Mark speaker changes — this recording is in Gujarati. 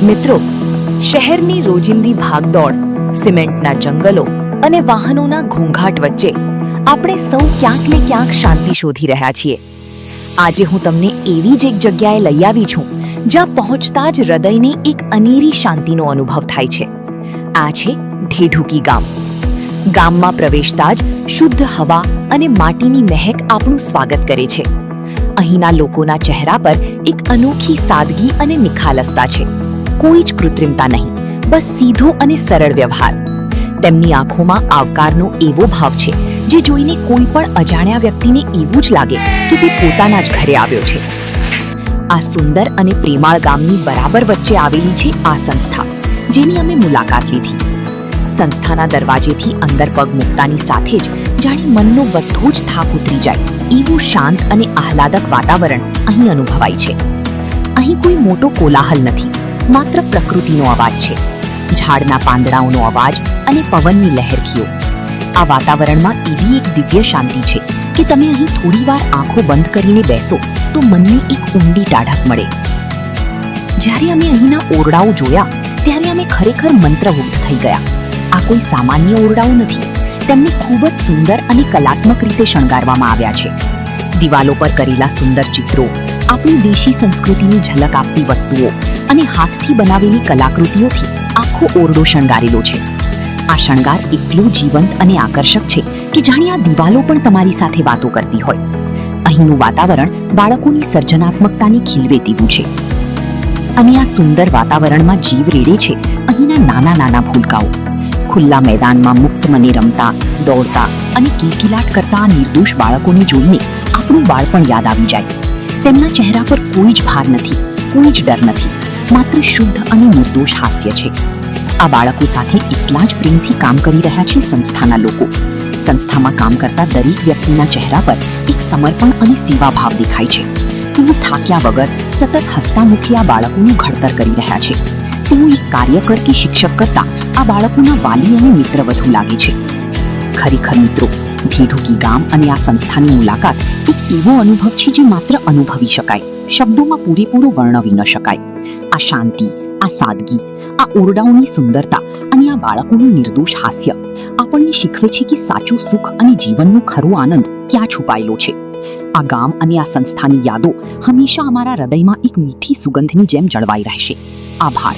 Speaker 1: મિત્રો, શહેરની રોજિંદી ભાગદોડ, સિમેન્ટના જંગલો અને વાહનોના ઘોંઘાટ વચ્ચે આપણે સૌ ક્યાંક ને ક્યાંક શાંતિ શોધી રહ્યા છીએ. આજે હું તમને એવી જ એક જગ્યાએ લઈ આવી છું જ્યાં પહોંચતા જ હૃદયને એક અનેરી શાંતિનો અનુભવ થાય છે. આ છે ઢેઢુકી ગામ. ગામમાં પ્રવેશતા જ શુદ્ધ હવા અને માટીની મહેક આપણું સ્વાગત કરે છે. અહીંના લોકોના ચહેરા પર એક અનોખી સાદગી અને નિખાલસતા છે. કોઈ જ કૃત્રિમતા નહીં, બસ સીધો અને સરળ વ્યવહાર. તેમની આંખોમાં આવકારનો એવો ભાવ છે જે જોઈને કોઈ પણ અજાણ્યા વ્યક્તિને એવું જ લાગે કે તે પોતાના જ ઘરે આવ્યો છે. આ સુંદર અને પ્રેમાળ ગામની બરાબર વચ્ચે આવેલી છે આ સંસ્થા, જેની અમે મુલાકાત લીધી. સંસ્થાના દરવાજેથી અંદર પગ મૂકતાની સાથે જ જાણે મનનો બધો જ થાક ઉતરી જાય એવું શાંત અને આહલાદક વાતાવરણ અહીં અનુભવાય છે. અહીં કોઈ મોટો કોલાહલ નથી, માત્ર પ્રકૃતિનો અવાજ છે. ઝાડના પાંદડાઓનો અવાજ અને પવનની લહેરખીઓ. આ વાતાવરણમાં એવી એક દિવ્ય શાંતિ છે કે તમે અહીં થોડીવાર આંખો બંધ કરીને બેસો તો મનને એક ઊંડી ટાઢક મળે. જ્યારે અમે અહીંના ઓરડાઓ જોયા ત્યારે અમે ખરેખર મંત્રમુગ્ધ થઈ ગયા. આ કોઈ સામાન્ય ઓરડાઓ નથી. તેમને ખૂબ જ સુંદર અને કલાત્મક રીતે શણગારવામાં આવ્યા છે. દિવાલો પર કરેલા સુંદર ચિત્રો, આપણી દેશી સંસ્કૃતિની ઝલક આપતી વસ્તુઓ અને હાથથી બનાવેલી કલાકૃતિઓથી આખો ઓરડો શણગારેલો છે. આ શણગાર એટલું જીવંત અને આકર્ષક છે કે જાણે આ દિવાલો પણ તમારી સાથે વાતો કરતી હોય. અહીંનું વાતાવરણ બાળકોની સર્જનાત્મકતાને ખીલવે તેવું છે. અને આ સુંદર વાતાવરણમાં જીવ રેડે છે અહીંના નાના નાના ભૂલકાઓ. ખુલ્લા મેદાનમાં મુક્ત મને રમતા, દોડતા અને કિલકિલાટ કરતા આ નિર્દોષ બાળકોને જોઈને આપણું બાળપણ યાદ આવી જાય. તેમના ચહેરા પર કોઈ જ ભાર નથી, કોઈ જ ડર નથી, માત્ર શુદ્ધ અને નિર્દોષ હાસ્ય છે. આ બાળકો સાથે એટલા જ પ્રેમથી કામ કરી રહ્યા છે સંસ્થાના લોકો. સંસ્થામાં કામ કરતા દરેક વ્યક્તિના ચહેરા પર એક સમર્પણ અને સેવાભાવ દેખાય છે. તેઓ થાક્યા વગર સતત હસતા મુખે આ બાળકોનું ઘડતર કરી રહ્યા છે. તેઓ એક કાર્યકર કે શિક્ષક કરતા આ બાળકોના વાલી અને મિત્ર વધુ લાગે છે. ખરેખર મિત્રો, ઢેઢુકી ગામ અને આ સંસ્થાની મુલાકાત એક એવો અનુભવ છે જે માત્ર અનુભવી શકાય, શબ્દોમાં પૂરેપૂરો વર્ણવી ન શકાય. આ શાંતિ, આ સાદગી, આ ઓરડાઓની સુંદરતા અને આ બાળકોનું નિર્દોષ હાસ્ય આપણને શીખવે છે કે સાચું સુખ અને જીવનનો ખરો આનંદ ક્યાં છુપાયેલો છે. આ ગામ અને આ સંસ્થાની યાદો હંમેશા અમારા હૃદયમાં એક મીઠી સુગંધની જેમ જળવાઈ રહેશે. આભાર.